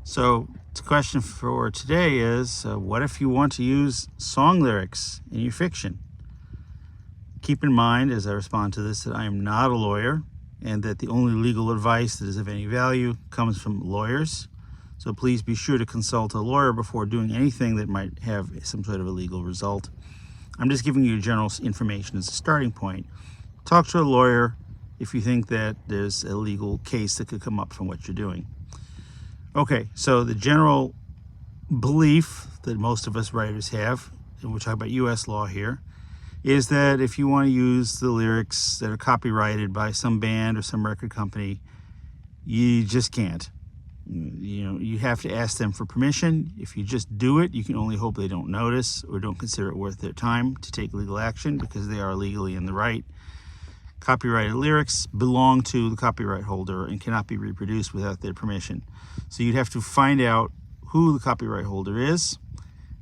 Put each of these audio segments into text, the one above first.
So the question for today is, what if you want to use song lyrics in your fiction? Keep in mind, as I respond to this, that I am not a lawyer and that the only legal advice that is of any value comes from lawyers. So please be sure to consult a lawyer before doing anything that might have some sort of a legal result. I'm just giving you general information as a starting point. Talk to a lawyer if you think that there's a legal case that could come up from what you're doing. Okay, so the general belief that most of us writers have, and we're talking about U.S. law here, is that if you want to use the lyrics that are copyrighted by some band or some record company, you just can't. You have to ask them for permission. If you just do it, you can only hope they don't notice or don't consider it worth their time to take legal action, because they are legally in the right. Copyrighted lyrics belong to the copyright holder and cannot be reproduced without their permission. So you'd have to find out who the copyright holder is,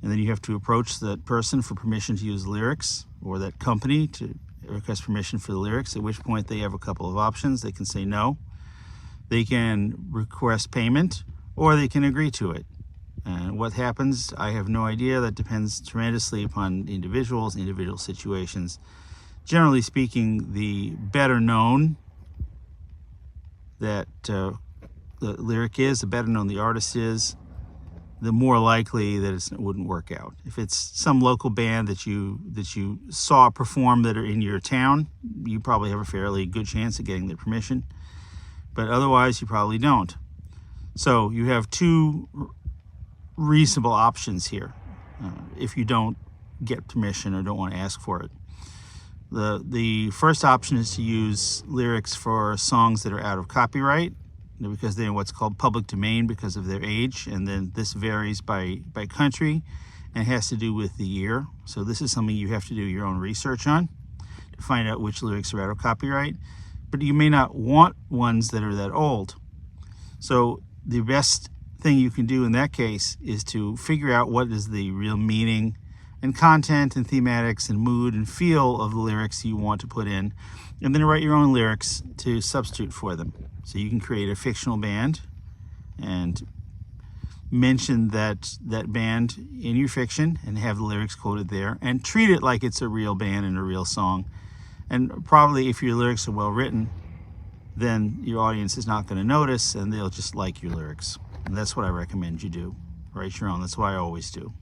and then you have to approach that person for permission to use lyrics, or that company to request permission for the lyrics, at which point they have a couple of options. They can say no, they can request payment, or they can agree to it. And what happens, I have no idea. That depends tremendously upon individuals, individual situations. Generally speaking, the better known that the lyric is, the better known the artist is, the more likely that it wouldn't work out. If it's some local band that you saw perform that are in your town, you probably have a fairly good chance of getting their permission, but otherwise you probably don't. So you have two reasonable options here if you don't get permission or don't want to ask for it. The first option is to use lyrics for songs that are out of copyright, because they're what's called public domain because of their age, and then this varies by country and has to do with the year. So this is something you have to do your own research on to find out which lyrics are out of copyright, but you may not want ones that are that old. So the best thing you can do in that case is to figure out what is the real meaning and content and thematics and mood and feel of the lyrics you want to put in, and then write your own lyrics to substitute for them. So you can create a fictional band and mention that band in your fiction and have the lyrics quoted there, and treat it like it's a real band and a real song. And probably if your lyrics are well written, then your audience is not going to notice and they'll just like your lyrics. And that's what I recommend you do. Write your own. That's what I always do.